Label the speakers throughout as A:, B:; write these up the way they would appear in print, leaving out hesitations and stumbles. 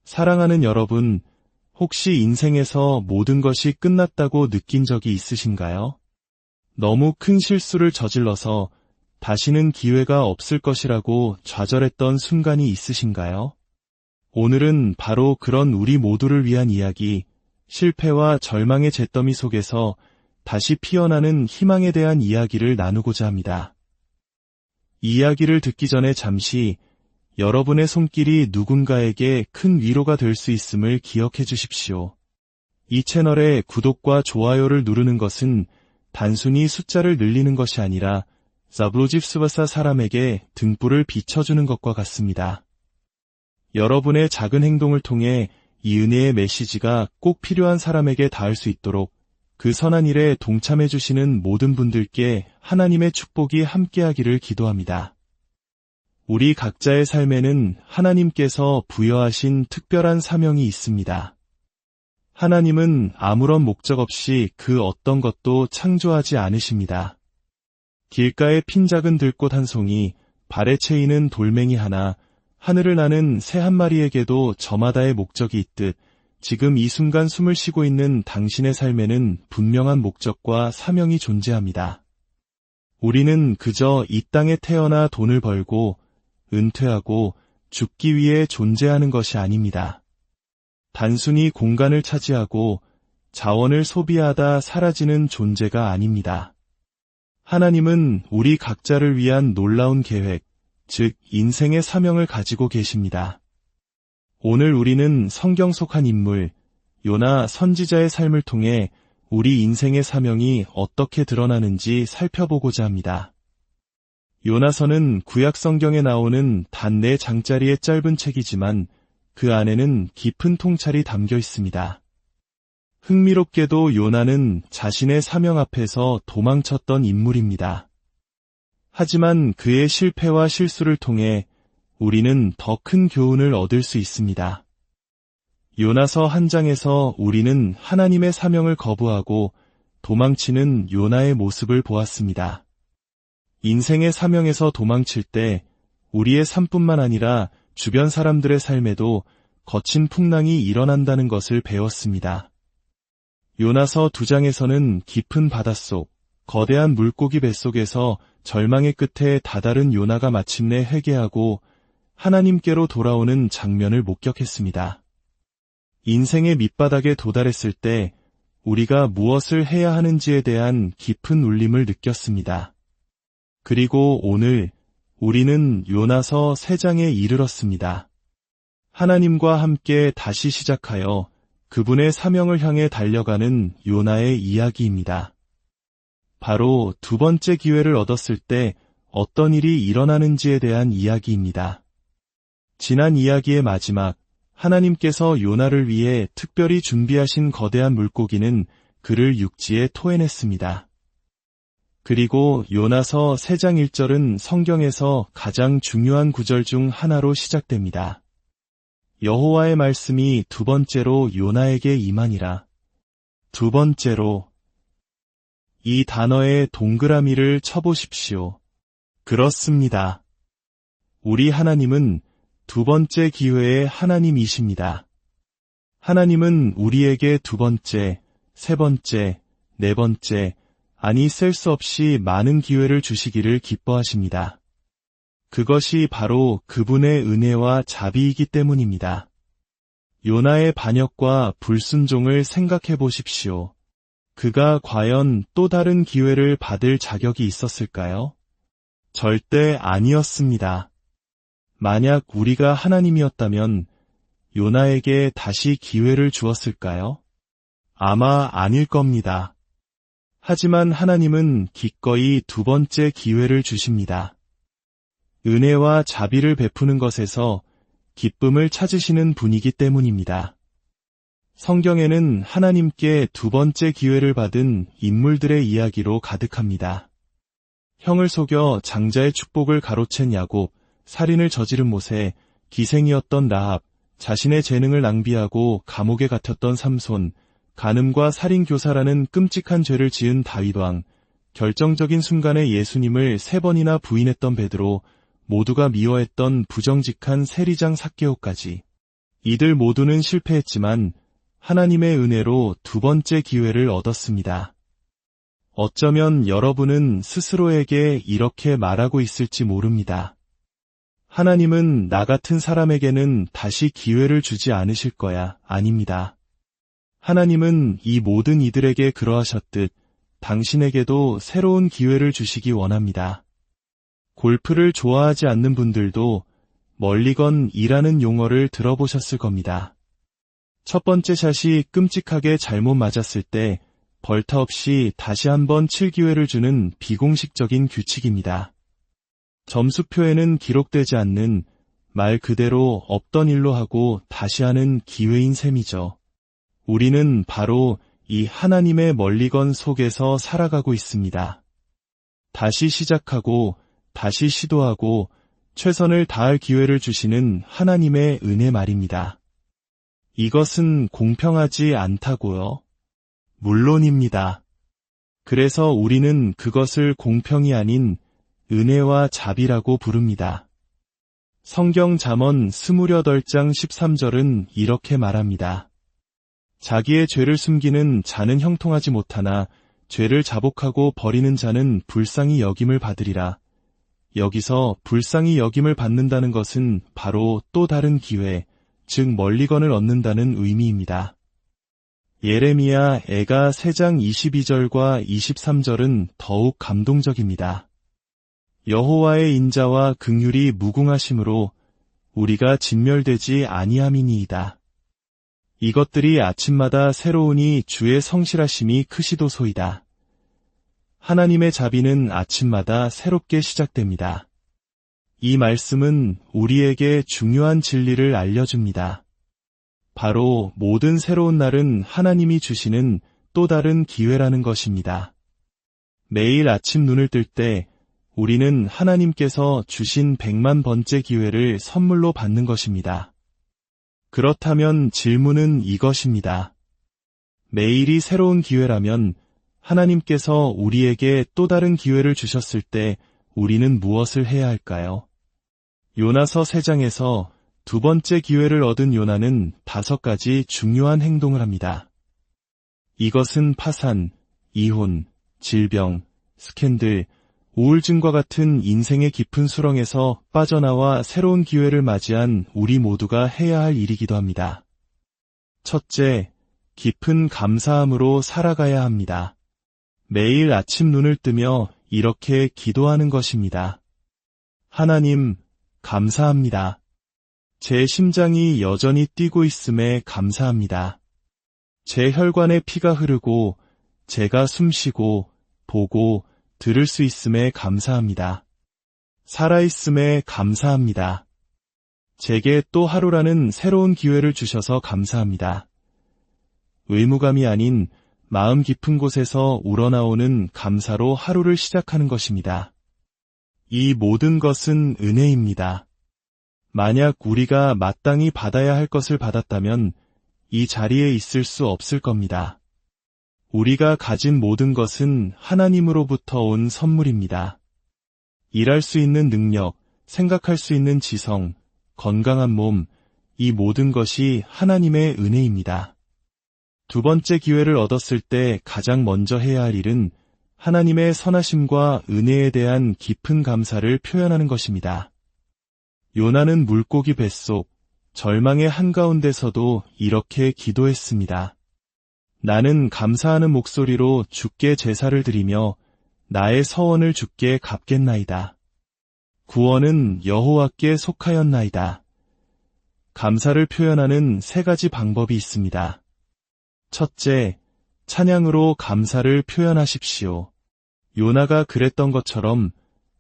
A: 사랑하는 여러분, 혹시 인생에서 모든 것이 끝났다고 느낀 적이 있으신가요? 너무 큰 실수를 저질러서 다시는 기회가 없을 것이라고 좌절했던 순간이 있으신가요? 오늘은 바로 그런 우리 모두를 위한 이야기, 실패와 절망의 잿더미 속에서 다시 피어나는 희망에 대한 이야기를 나누고자 합니다. 이야기를 듣기 전에 잠시 여러분의 손길이 누군가에게 큰 위로가 될 수 있음을 기억해 주십시오. 이 채널의 구독과 좋아요를 누르는 것은 단순히 숫자를 늘리는 것이 아니라 자블로집스바사 사람에게 등불을 비춰주는 것과 같습니다. 여러분의 작은 행동을 통해 이 은혜의 메시지가 꼭 필요한 사람에게 닿을 수 있도록 그 선한 일에 동참해 주시는 모든 분들께 하나님의 축복이 함께하기를 기도합니다. 우리 각자의 삶에는 하나님께서 부여하신 특별한 사명이 있습니다. 하나님은 아무런 목적 없이 그 어떤 것도 창조하지 않으십니다. 길가에 핀 작은 들꽃 한 송이, 발에 채이는 돌멩이 하나, 하늘을 나는 새 한 마리에게도 저마다의 목적이 있듯 지금 이 순간 숨을 쉬고 있는 당신의 삶에는 분명한 목적과 사명이 존재합니다. 우리는 그저 이 땅에 태어나 돈을 벌고 은퇴하고 죽기 위해 존재하는 것이 아닙니다. 단순히 공간을 차지하고 자원을 소비하다 사라지는 존재가 아닙니다. 하나님은 우리 각자를 위한 놀라운 계획, 즉 인생의 사명을 가지고 계십니다. 오늘 우리는 성경 속 한 인물, 요나 선지자의 삶을 통해 우리 인생의 사명이 어떻게 드러나는지 살펴보고자 합니다. 요나서는 구약 성경에 나오는 단 4장짜리의 짧은 책이지만 그 안에는 깊은 통찰이 담겨 있습니다. 흥미롭게도 요나는 자신의 사명 앞에서 도망쳤던 인물입니다. 하지만 그의 실패와 실수를 통해 우리는 더 큰 교훈을 얻을 수 있습니다. 요나서 1장에서 우리는 하나님의 사명을 거부하고 도망치는 요나의 모습을 보았습니다. 인생의 사명에서 도망칠 때 우리의 삶뿐만 아니라 주변 사람들의 삶에도 거친 풍랑이 일어난다는 것을 배웠습니다. 요나서 2장에서는 깊은 바닷속, 거대한 물고기 뱃속에서 절망의 끝에 다다른 요나가 마침내 회개하고 하나님께로 돌아오는 장면을 목격했습니다. 인생의 밑바닥에 도달했을 때 우리가 무엇을 해야 하는지에 대한 깊은 울림을 느꼈습니다. 그리고 오늘 우리는 요나서 3장에 이르렀습니다. 하나님과 함께 다시 시작하여 그분의 사명을 향해 달려가는 요나의 이야기입니다. 바로 2번째 기회를 얻었을 때 어떤 일이 일어나는지에 대한 이야기입니다. 지난 이야기의 마지막, 하나님께서 요나를 위해 특별히 준비하신 거대한 물고기는 그를 육지에 토해냈습니다. 그리고 요나서 3장 1절은 성경에서 가장 중요한 구절 중 하나로 시작됩니다. 여호와의 말씀이 2번째로 요나에게 임하니라. 2번째로. 이 단어에 동그라미를 쳐보십시오. 그렇습니다. 우리 하나님은 2번째 기회의 하나님이십니다. 하나님은 우리에게 2번째, 3번째, 4번째, 아니 셀 수 없이 많은 기회를 주시기를 기뻐하십니다. 그것이 바로 그분의 은혜와 자비이기 때문입니다. 요나의 반역과 불순종을 생각해 보십시오. 그가 과연 또 다른 기회를 받을 자격이 있었을까요? 절대 아니었습니다. 만약 우리가 하나님이었다면 요나에게 다시 기회를 주었을까요? 아마 아닐 겁니다. 하지만 하나님은 기꺼이 2번째 기회를 주십니다. 은혜와 자비를 베푸는 것에서 기쁨을 찾으시는 분이기 때문입니다. 성경에는 하나님께 2번째 기회를 받은 인물들의 이야기로 가득합니다. 형을 속여 장자의 축복을 가로챈 야곱, 살인을 저지른 모세, 기생이었던 라합, 자신의 재능을 낭비하고 감옥에 갇혔던 삼손, 간음과 살인교사라는 끔찍한 죄를 지은 다윗왕, 결정적인 순간에 예수님을 3번이나 부인했던 베드로, 모두가 미워했던 부정직한 세리장 삭개오까지. 이들 모두는 실패했지만 하나님의 은혜로 두 번째 기회를 얻었습니다. 어쩌면 여러분은 스스로에게 이렇게 말하고 있을지 모릅니다. 하나님은 나 같은 사람에게는 다시 기회를 주지 않으실 거야. 아닙니다. 하나님은 이 모든 이들에게 그러하셨듯 당신에게도 새로운 기회를 주시기 원합니다. 골프를 좋아하지 않는 분들도 멀리건이라는 용어를 들어보셨을 겁니다. 첫 번째 샷이 끔찍하게 잘못 맞았을 때 벌타 없이 다시 한번 칠 기회를 주는 비공식적인 규칙입니다. 점수표에는 기록되지 않는 말 그대로 없던 일로 하고 다시 하는 기회인 셈이죠. 우리는 바로 이 하나님의 멀리건 속에서 살아가고 있습니다. 다시 시작하고 다시 시도하고 최선을 다할 기회를 주시는 하나님의 은혜 말입니다. 이것은 공평하지 않다고요? 물론입니다. 그래서 우리는 그것을 공평이 아닌 은혜와 자비라고 부릅니다. 성경 잠언 28장 13절은 이렇게 말합니다. 자기의 죄를 숨기는 자는 형통하지 못하나 죄를 자복하고 버리는 자는 불쌍히 여김을 받으리라. 여기서 불쌍히 여김을 받는다는 것은 바로 또 다른 기회, 즉 멀리건을 얻는다는 의미입니다. 예레미야 애가 3장 22절과 23절은 더욱 감동적입니다. 여호와의 인자와 긍휼이 무궁하심으로 우리가 진멸되지 아니함이니이다. 이것들이 아침마다 새로우니 주의 성실하심이 크시도소이다. 하나님의 자비는 아침마다 새롭게 시작됩니다. 이 말씀은 우리에게 중요한 진리를 알려줍니다. 바로 모든 새로운 날은 하나님이 주시는 또 다른 기회라는 것입니다. 매일 아침 눈을 뜰 때 우리는 하나님께서 주신 100만 번째 기회를 선물로 받는 것입니다. 그렇다면 질문은 이것입니다. 매일이 새로운 기회라면 하나님께서 우리에게 또 다른 기회를 주셨을 때 우리는 무엇을 해야 할까요? 요나서 3장에서 두 번째 기회를 얻은 요나는 5가지 중요한 행동을 합니다. 이것은 파산, 이혼, 질병, 스캔들, 우울증과 같은 인생의 깊은 수렁에서 빠져나와 새로운 기회를 맞이한 우리 모두가 해야 할 일이기도 합니다. 첫째, 깊은 감사함으로 살아가야 합니다. 매일 아침 눈을 뜨며 이렇게 기도하는 것입니다. 하나님, 감사합니다. 제 심장이 여전히 뛰고 있음에 감사합니다. 제 혈관에 피가 흐르고 제가 숨쉬고 보고 들을 수 있음에 감사합니다. 살아있음에 감사합니다. 제게 또 하루라는 새로운 기회를 주셔서 감사합니다. 의무감이 아닌 마음 깊은 곳에서 우러나오는 감사로 하루를 시작하는 것입니다. 이 모든 것은 은혜입니다. 만약 우리가 마땅히 받아야 할 것을 받았다면 이 자리에 있을 수 없을 겁니다. 우리가 가진 모든 것은 하나님으로부터 온 선물입니다. 일할 수 있는 능력, 생각할 수 있는 지성, 건강한 몸, 이 모든 것이 하나님의 은혜입니다. 두 번째 기회를 얻었을 때 가장 먼저 해야 할 일은 하나님의 선하심과 은혜에 대한 깊은 감사를 표현하는 것입니다. 요나는 물고기 뱃속, 절망의 한가운데서도 이렇게 기도했습니다. 나는 감사하는 목소리로 주께 제사를 드리며 나의 서원을 주께 갚겠나이다. 구원은 여호와께 속하였나이다. 감사를 표현하는 3가지 방법이 있습니다. 첫째, 찬양으로 감사를 표현하십시오. 요나가 그랬던 것처럼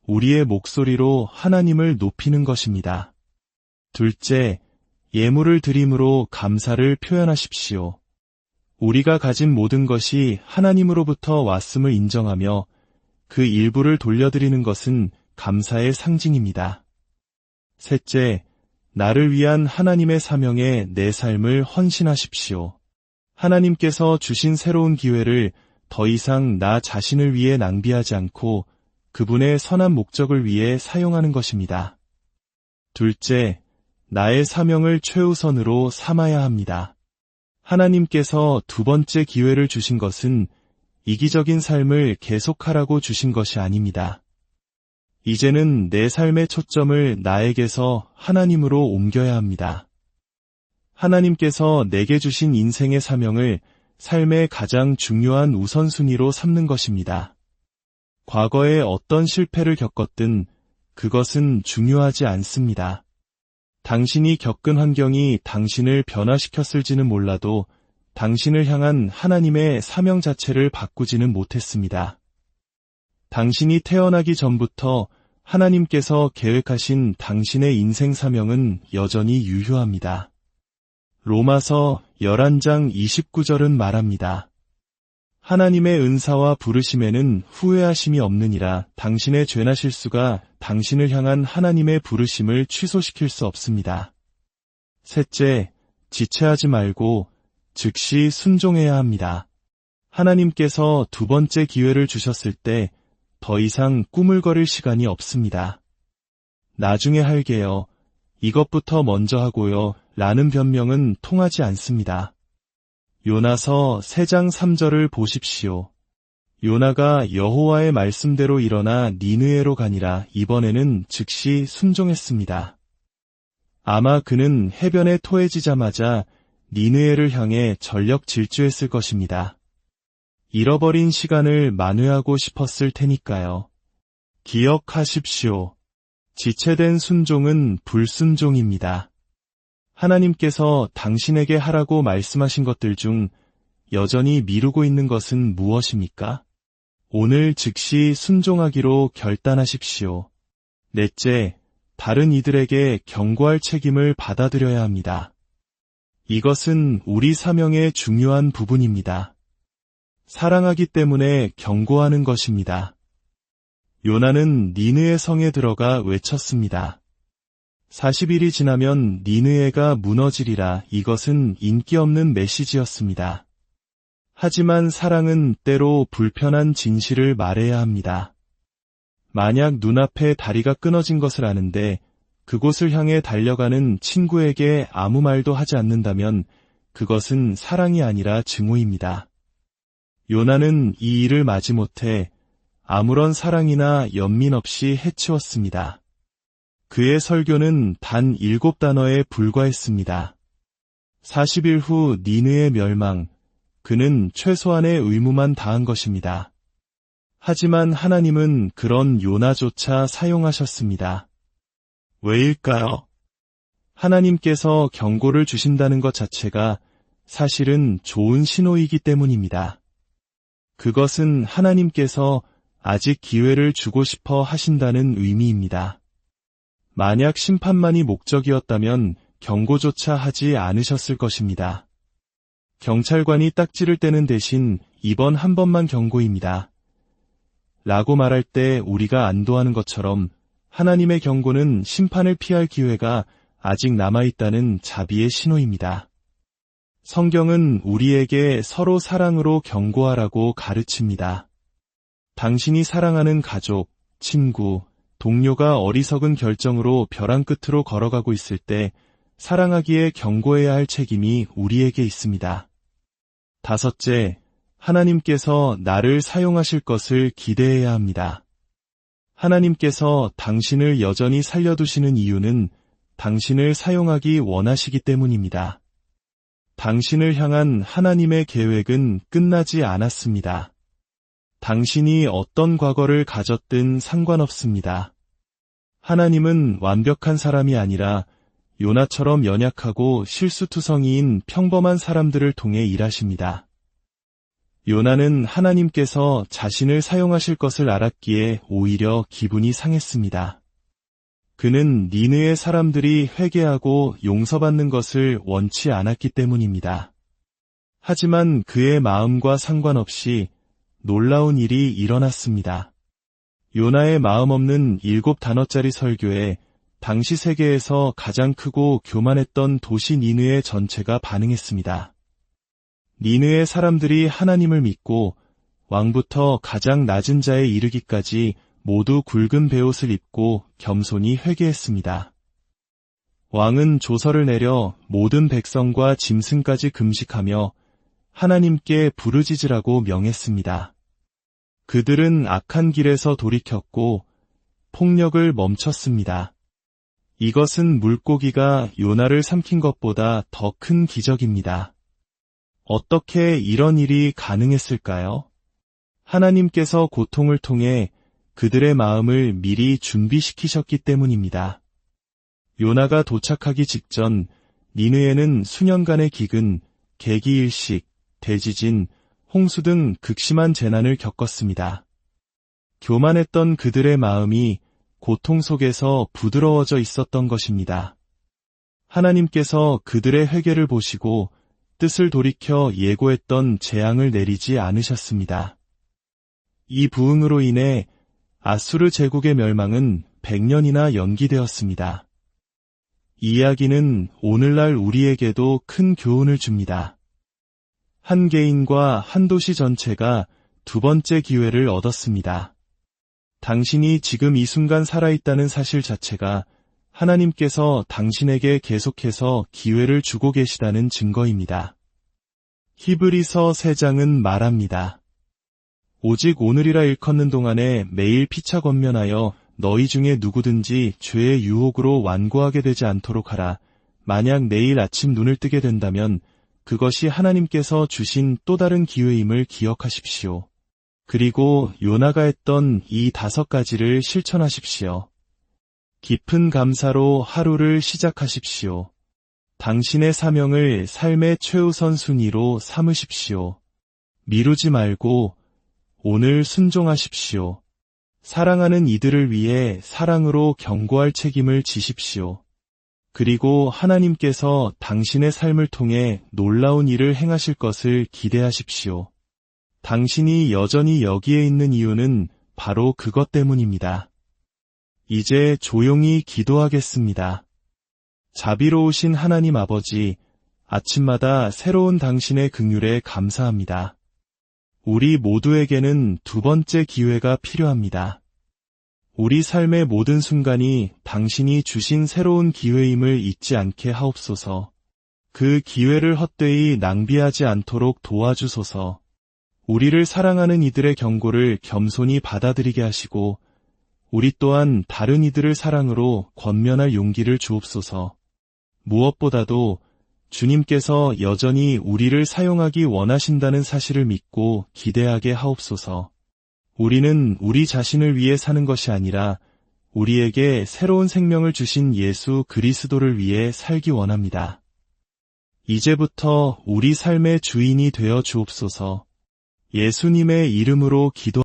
A: 우리의 목소리로 하나님을 높이는 것입니다. 둘째, 예물을 드림으로 감사를 표현하십시오. 우리가 가진 모든 것이 하나님으로부터 왔음을 인정하며 그 일부를 돌려드리는 것은 감사의 상징입니다. 셋째, 나를 위한 하나님의 사명에 내 삶을 헌신하십시오. 하나님께서 주신 새로운 기회를 더 이상 나 자신을 위해 낭비하지 않고 그분의 선한 목적을 위해 사용하는 것입니다. 둘째, 나의 사명을 최우선으로 삼아야 합니다. 하나님께서 두 번째 기회를 주신 것은 이기적인 삶을 계속하라고 주신 것이 아닙니다. 이제는 내 삶의 초점을 나에게서 하나님으로 옮겨야 합니다. 하나님께서 내게 주신 인생의 사명을 삶의 가장 중요한 우선순위로 삼는 것입니다. 과거에 어떤 실패를 겪었든 그것은 중요하지 않습니다. 당신이 겪은 환경이 당신을 변화시켰을지는 몰라도 당신을 향한 하나님의 사명 자체를 바꾸지는 못했습니다. 당신이 태어나기 전부터 하나님께서 계획하신 당신의 인생 사명은 여전히 유효합니다. 로마서 11장 29절은 말합니다. 하나님의 은사와 부르심에는 후회하심이 없느니라. 당신의 죄나 실수가 당신을 향한 하나님의 부르심을 취소시킬 수 없습니다. 셋째, 지체하지 말고 즉시 순종해야 합니다. 하나님께서 두 번째 기회를 주셨을 때 더 이상 꾸물거릴 시간이 없습니다. 나중에 할게요. 이것부터 먼저 하고요. 라는 변명은 통하지 않습니다. 요나서 3장 3절을 보십시오. 요나가 여호와의 말씀대로 일어나 니느웨로 가니라. 이번에는 즉시 순종했습니다. 아마 그는 해변에 토해지자마자 니느웨를 향해 전력 질주했을 것입니다. 잃어버린 시간을 만회하고 싶었을 테니까요. 기억하십시오. 지체된 순종은 불순종입니다. 하나님께서 당신에게 하라고 말씀하신 것들 중 여전히 미루고 있는 것은 무엇입니까? 오늘 즉시 순종하기로 결단하십시오. 넷째, 다른 이들에게 경고할 책임을 받아들여야 합니다. 이것은 우리 사명의 중요한 부분입니다. 사랑하기 때문에 경고하는 것입니다. 요나는 니느웨 성에 들어가 외쳤습니다. 40일이 지나면 니느웨가 무너지리라. 이것은 인기 없는 메시지였습니다. 하지만 사랑은 때로 불편한 진실을 말해야 합니다. 만약 눈앞에 다리가 끊어진 것을 아는데 그곳을 향해 달려가는 친구에게 아무 말도 하지 않는다면 그것은 사랑이 아니라 증오입니다. 요나는 이 일을 마지못해 아무런 사랑이나 연민 없이 해치웠습니다. 그의 설교는 단 7단어에 불과했습니다. 40일 후 니느웨 멸망, 그는 최소한의 의무만 다한 것입니다. 하지만 하나님은 그런 요나조차 사용하셨습니다. 왜일까요? 하나님께서 경고를 주신다는 것 자체가 사실은 좋은 신호이기 때문입니다. 그것은 하나님께서 아직 기회를 주고 싶어 하신다는 의미입니다. 만약 심판만이 목적이었다면 경고조차 하지 않으셨을 것입니다. 경찰관이 딱지를 떼는 대신 이번 한 번만 경고입니다. 라고 말할 때 우리가 안도하는 것처럼 하나님의 경고는 심판을 피할 기회가 아직 남아있다는 자비의 신호입니다. 성경은 우리에게 서로 사랑으로 경고하라고 가르칩니다. 당신이 사랑하는 가족, 친구, 동료가 어리석은 결정으로 벼랑 끝으로 걸어가고 있을 때 사랑하기에 경고해야 할 책임이 우리에게 있습니다. 다섯째, 하나님께서 나를 사용하실 것을 기대해야 합니다. 하나님께서 당신을 여전히 살려두시는 이유는 당신을 사용하기 원하시기 때문입니다. 당신을 향한 하나님의 계획은 끝나지 않았습니다. 당신이 어떤 과거를 가졌든 상관없습니다. 하나님은 완벽한 사람이 아니라 요나처럼 연약하고 실수투성이인 평범한 사람들을 통해 일하십니다. 요나는 하나님께서 자신을 사용하실 것을 알았기에 오히려 기분이 상했습니다. 그는 니느웨 사람들이 회개하고 용서받는 것을 원치 않았기 때문입니다. 하지만 그의 마음과 상관없이 놀라운 일이 일어났습니다. 요나의 마음 없는 7단어짜리 설교에 당시 세계에서 가장 크고 교만했던 도시 니느웨 전체가 반응했습니다. 니느웨 사람들이 하나님을 믿고 왕부터 가장 낮은 자에 이르기까지 모두 굵은 베옷을 입고 겸손히 회개했습니다. 왕은 조서를 내려 모든 백성과 짐승까지 금식하며 하나님께 부르짖으라고 명했습니다. 그들은 악한 길에서 돌이켰고 폭력을 멈췄습니다. 이것은 물고기가 요나를 삼킨 것보다 더 큰 기적입니다. 어떻게 이런 일이 가능했을까요? 하나님께서 고통을 통해 그들의 마음을 미리 준비시키셨기 때문입니다. 요나가 도착하기 직전 니느웨는 수년간의 기근, 개기일식, 대지진, 홍수 등 극심한 재난을 겪었습니다. 교만했던 그들의 마음이 고통 속에서 부드러워져 있었던 것입니다. 하나님께서 그들의 회개를 보시고 뜻을 돌이켜 예고했던 재앙을 내리지 않으셨습니다. 이 부흥으로 인해 아수르 제국의 멸망은 100년이나 연기되었습니다. 이 이야기는 오늘날 우리에게도 큰 교훈을 줍니다. 한 개인과 한 도시 전체가 두 번째 기회를 얻었습니다. 당신이 지금 이 순간 살아있다는 사실 자체가 하나님께서 당신에게 계속해서 기회를 주고 계시다는 증거입니다. 히브리서 3장은 말합니다. 오직 오늘이라 일컫는 동안에 매일 피차 권면하여 너희 중에 누구든지 죄의 유혹으로 완고하게 되지 않도록 하라. 만약 내일 아침 눈을 뜨게 된다면 그것이 하나님께서 주신 또 다른 기회임을 기억하십시오. 그리고 요나가 했던 이 5가지를 실천하십시오. 깊은 감사로 하루를 시작하십시오. 당신의 사명을 삶의 최우선 순위로 삼으십시오. 미루지 말고 오늘 순종하십시오. 사랑하는 이들을 위해 사랑으로 경고할 책임을 지십시오. 그리고 하나님께서 당신의 삶을 통해 놀라운 일을 행하실 것을 기대하십시오. 당신이 여전히 여기에 있는 이유는 바로 그것 때문입니다. 이제 조용히 기도하겠습니다. 자비로우신 하나님 아버지, 아침마다 새로운 당신의 긍휼에 감사합니다. 우리 모두에게는 두 번째 기회가 필요합니다. 우리 삶의 모든 순간이 당신이 주신 새로운 기회임을 잊지 않게 하옵소서. 그 기회를 헛되이 낭비하지 않도록 도와주소서. 우리를 사랑하는 이들의 경고를 겸손히 받아들이게 하시고 우리 또한 다른 이들을 사랑으로 권면할 용기를 주옵소서. 무엇보다도 주님께서 여전히 우리를 사용하기 원하신다는 사실을 믿고 기대하게 하옵소서. 우리는 우리 자신을 위해 사는 것이 아니라 우리에게 새로운 생명을 주신 예수 그리스도를 위해 살기 원합니다. 이제부터 우리 삶의 주인이 되어 주옵소서. 예수님의 이름으로 기도